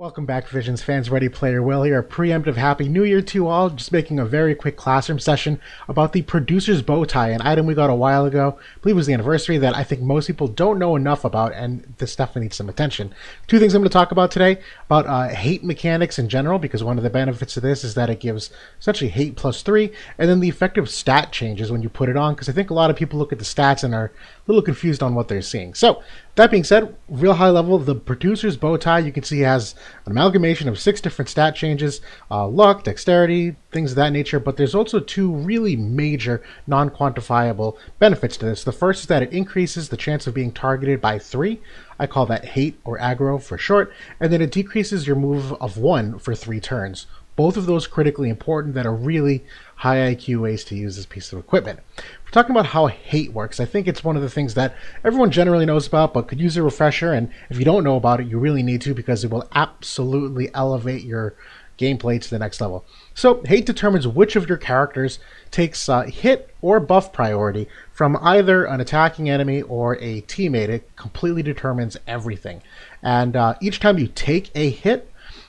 Welcome back, Visions fans. Ready Player Will here. A preemptive Happy New Year to you all. Just making a very quick classroom session about the Producer's Bow Tie, an item we got a while ago. I believe it was the anniversary that I think most people don't know enough about, and this definitely needs some attention. Two things I'm going to talk about today, about hate mechanics in general, because one of the benefits of this is that it gives essentially hate +3, and then the effective stat changes when you put it on, because I think a lot of people look at the stats and are a little confused on what they're seeing. So, that being said, real high level, the Producer's Bow Tie, you can see, has an amalgamation of 6 different stat changes, luck, dexterity, things of that nature, but there's also two really major non-quantifiable benefits to this. The first is that it increases the chance of being targeted by 3. I call that hate or aggro for short, and then it decreases your move of 1 for 3 turns. Both of those critically important that are really high IQ ways to use this piece of equipment. We're talking about how hate works. I think it's one of the things that everyone generally knows about, but could use a refresher, and if you don't know about it, you really need to, because it will absolutely elevate your gameplay to the next level. So, hate determines which of your characters takes hit or buff priority from either an attacking enemy or a teammate. It completely determines everything. And each time you take a hit,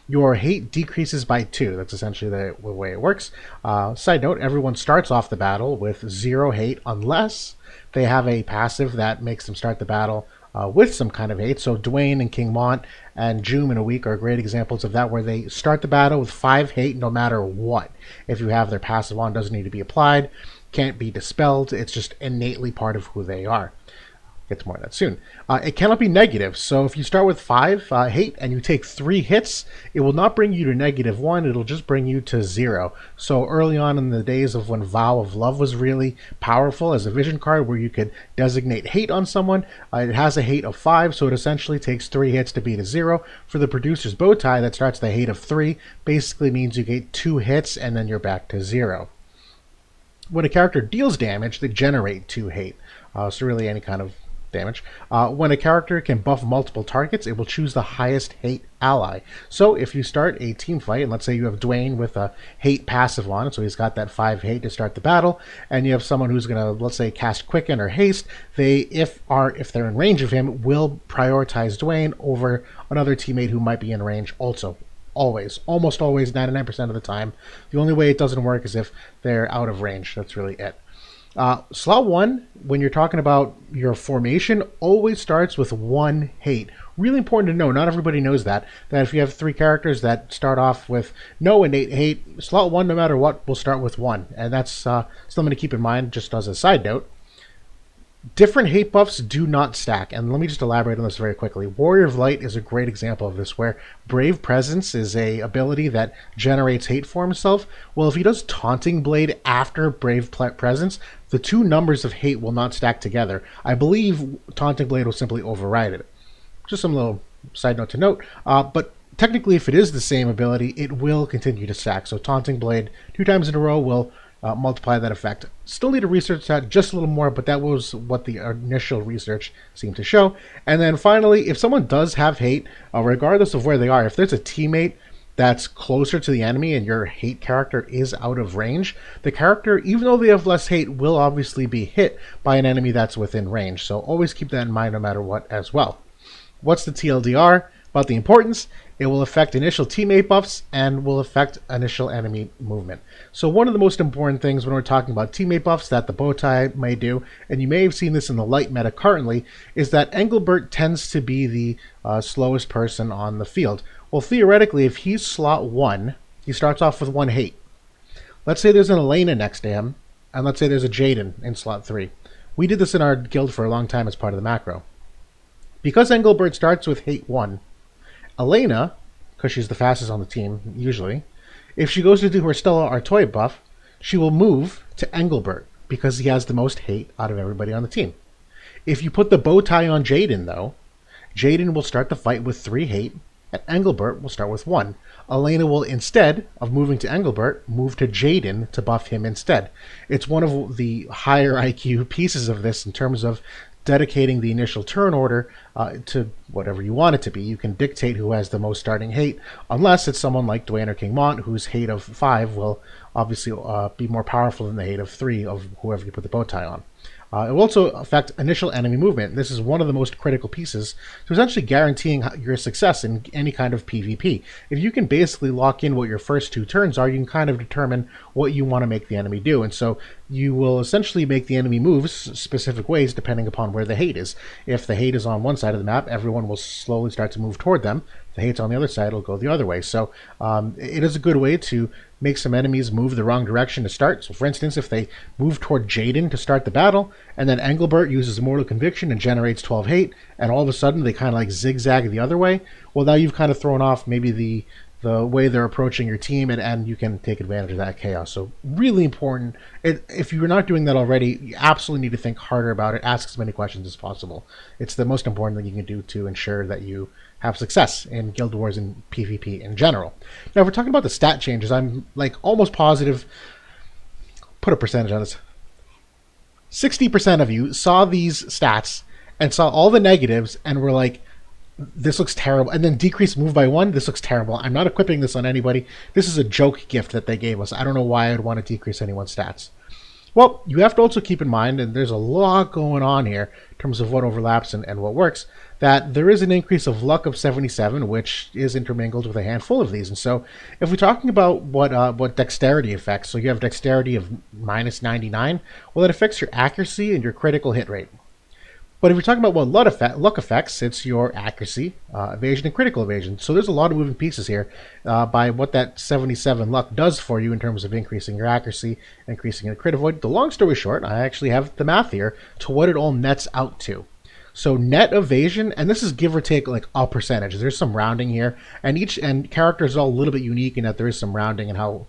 your hate decreases by 2. That's essentially the way it works. Side note, everyone starts off the battle with 0 hate unless they have a passive that makes them start the battle with some kind of hate. So Dwayne and King Mont and Joom in a week are great examples of that, where they start the battle with 5 hate no matter what. If you have their passive on, doesn't need to be applied, can't be dispelled, it's just innately part of who they are. Get to more of that soon. It cannot be negative, so if you start with 5 hate and you take 3 hits, it will not bring you to -1, it'll just bring you to 0. So early on in the days of when Vow of Love was really powerful as a vision card, where you could designate hate on someone, it has a hate of 5, so it essentially takes 3 hits to beat a 0. For the Producer's Bow Tie, that starts the hate of 3, basically means you get 2 hits and then you're back to 0. When a character deals damage, they generate 2 hate, so really any kind of damage. When a character can buff multiple targets, it will choose the highest hate ally. So if you start a team fight, and let's say you have Dwayne with a hate passive on, so he's got that 5 hate to start the battle, and you have someone who's going to, let's say, cast Quicken or Haste, they, if they're in range of him, will prioritize Dwayne over another teammate who might be in range also. Always. Almost always, 99% of the time. The only way it doesn't work is if they're out of range. That's really it. Slot 1, when you're talking about your formation, always starts with 1 hate. Really important to know, not everybody knows that if you have 3 characters that start off with no innate hate, slot 1, no matter what, will start with 1. And that's something to keep in mind, just as a side note. Different hate buffs do not stack, and let me just elaborate on this very quickly. Warrior of Light is a great example of this, where Brave Presence is a ability that generates hate for himself. Well, if he does Taunting Blade after Brave Presence, the 2 numbers of hate will not stack together. I believe Taunting Blade will simply override it. Just some little side note to note, but technically if it is the same ability, it will continue to stack. So Taunting Blade 2 times in a row will multiply that effect. Still need to research that just a little more, but that was what the initial research seemed to show. And then finally, if someone does have hate, regardless of where they are, if there's a teammate that's closer to the enemy and your hate character is out of range, the character, even though they have less hate, will obviously be hit by an enemy that's within range. So always keep that in mind no matter what as well. What's the TLDR? About the importance, it will affect initial teammate buffs and will affect initial enemy movement. So one of the most important things when we're talking about teammate buffs that the bow tie may do, and you may have seen this in the light meta currently, is that Engelbert tends to be the slowest person on the field. Well, theoretically, if he's slot 1, he starts off with 1 hate. Let's say there's an Elena next to him, and let's say there's a Jaden in slot 3. We did this in our guild for a long time as part of the macro. Because Engelbert starts with hate 1, Elena, because she's the fastest on the team, usually, if she goes to do her Stella Artois buff, she will move to Engelbert, because he has the most hate out of everybody on the team. If you put the bow tie on Jaden, though, Jaden will start the fight with 3 hate, and Engelbert will start with 1. Elena will, instead of moving to Engelbert, move to Jaden to buff him instead. It's one of the higher IQ pieces of this in terms of dedicating the initial turn order to whatever you want it to be. You can dictate who has the most starting hate, unless it's someone like Dwayne or King Mont, whose hate of 5 will obviously be more powerful than the hate of 3 of whoever you put the bow tie on. It will also affect initial enemy movement. This is one of the most critical pieces to essentially guaranteeing your success in any kind of PvP. If you can basically lock in what your first 2 turns are, you can kind of determine what you want to make the enemy do. And so you will essentially make the enemy move specific ways depending upon where the hate is. If the hate is on one side of the map, everyone will slowly start to move toward them. If the hate's on the other side, it'll go the other way. So it is a good way to make some enemies move the wrong direction to start. So for instance, if they move toward Jaden to start the battle, and then Engelbert uses Mortal Conviction and generates 12 hate, and all of a sudden they kind of like zigzag the other way, well, now you've kind of thrown off maybe the way they're approaching your team, and you can take advantage of that chaos. So really important. If you're not doing that already, you absolutely need to think harder about it. Ask as many questions as possible. It's the most important thing you can do to ensure that you have success in Guild Wars and PvP in general. Now, if we're talking about the stat changes, I'm like almost positive, put a percentage on this, 60% of you saw these stats and saw all the negatives and were like, this looks terrible, and then decrease move by 1, this looks terrible. I'm not equipping this on anybody. This is a joke gift that they gave us. I don't know why I'd want to decrease anyone's stats. Well, you have to also keep in mind, and there's a lot going on here in terms of what overlaps and what works, that there is an increase of luck of 77, which is intermingled with a handful of these. And so if we're talking about what dexterity affects, so you have dexterity of minus 99, well, it affects your accuracy and your critical hit rate. But if you're talking about what luck affects, it's your accuracy, evasion, and critical evasion. So there's a lot of moving pieces here by what that 77 luck does for you in terms of increasing your accuracy, increasing your crit avoid. The long story short, I actually have the math here to what it all nets out to. So net evasion, and this is give or take like a percentage. There's some rounding here, and characters are all a little bit unique in that there is some rounding in how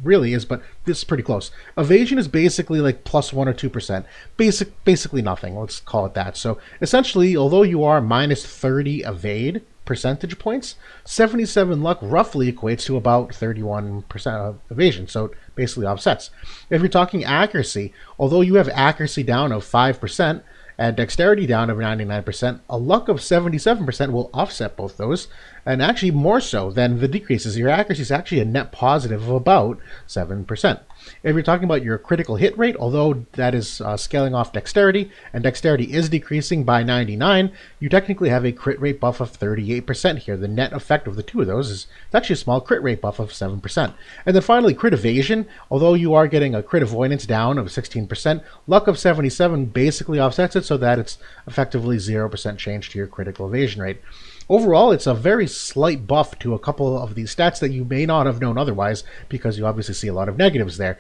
really is, but this is pretty close. Evasion is basically like plus 1 or 2%. Basically nothing, let's call it that. So essentially, although you are minus 30 evade percentage points, 77 luck roughly equates to about 31% of evasion, so it basically offsets. If you're talking accuracy, although you have accuracy down of 5%, and dexterity down of 99%, a luck of 77% will offset both those, and actually more so than the decreases. Your accuracy is actually a net positive of about 7%. If you're talking about your critical hit rate, although that is scaling off dexterity, and dexterity is decreasing by 99, you technically have a crit rate buff of 38% here. The net effect of the two of those is actually a small crit rate buff of 7%. And then finally, crit evasion, although you are getting a crit avoidance down of 16%, luck of 77 basically offsets it so that it's effectively 0% change to your critical evasion rate. Overall, it's a very slight buff to a couple of these stats that you may not have known otherwise, because you obviously see a lot of negatives there.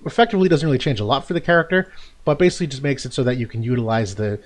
Effectively doesn't really change a lot for the character, but basically just makes it so that you can utilize the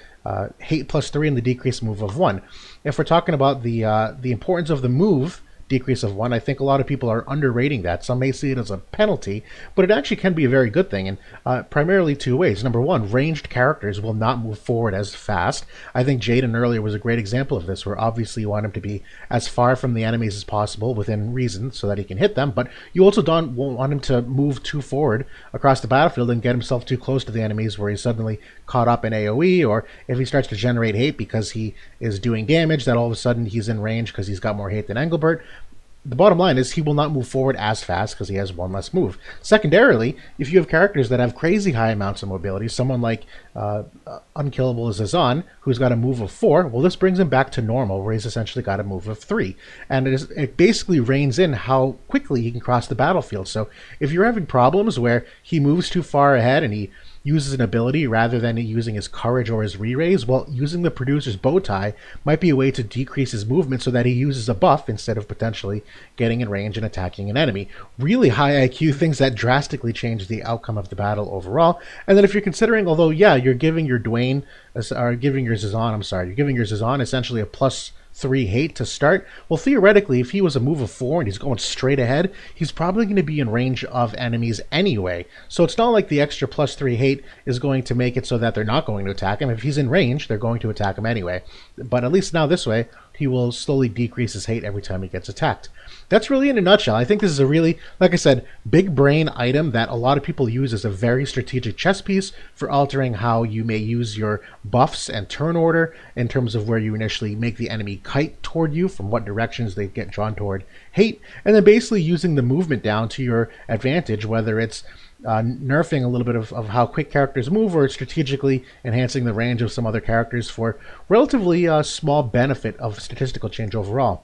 hate plus 3 and the decrease move of 1. If we're talking about the importance of the move, decrease of 1, I think a lot of people are underrating that. Some may see it as a penalty, but it actually can be a very good thing, and primarily 2 ways. Number 1, ranged characters will not move forward as fast. I think Jaden earlier was a great example of this, where obviously you want him to be as far from the enemies as possible within reason so that he can hit them, but you also don't want him to move too forward across the battlefield and get himself too close to the enemies where he's suddenly caught up in AoE, or if he starts to generate hate because he is doing damage, that all of a sudden he's in range because he's got more hate than Engelbert. The bottom line is he will not move forward as fast because he has 1 less move. Secondarily, if you have characters that have crazy high amounts of mobility, someone like Unkillable Zazan, who's got a move of 4, well, this brings him back to normal, where he's essentially got a move of 3. And it basically reins in how quickly he can cross the battlefield. So if you're having problems where he moves too far ahead and he uses an ability rather than using his courage or his re-raise, well, using the producer's bow tie might be a way to decrease his movement so that he uses a buff instead of potentially getting in range and attacking an enemy. Really high IQ things that drastically change the outcome of the battle overall. And then if you're considering, although, yeah, you're giving your Dwayne, or giving your Zazan, you're giving your Zazan essentially a plus 3 hate to start. Well, theoretically, if he was a move of 4 and he's going straight ahead, he's probably going to be in range of enemies anyway. So it's not like the extra plus 3 hate is going to make it so that they're not going to attack him. If he's in range, they're going to attack him anyway. But at least now this way, he will slowly decrease his hate every time he gets attacked. That's really in a nutshell. I think this is a really, like I said, big brain item that a lot of people use as a very strategic chess piece for altering how you may use your buffs and turn order in terms of where you initially make the enemy kite toward you, from what directions they get drawn toward hate, and then basically using the movement down to your advantage, whether it's nerfing a little bit of how quick characters move, or strategically enhancing the range of some other characters for relatively small benefit of statistical change overall.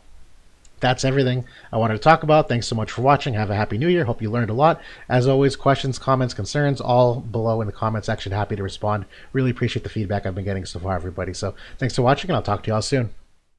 That's everything I wanted to talk about. Thanks so much for watching. Have a happy new year. Hope you learned a lot. As always, questions, comments, concerns, all below in the comment section. Happy to respond. Really appreciate the feedback I've been getting so far, everybody. So thanks for watching, and I'll talk to you all soon.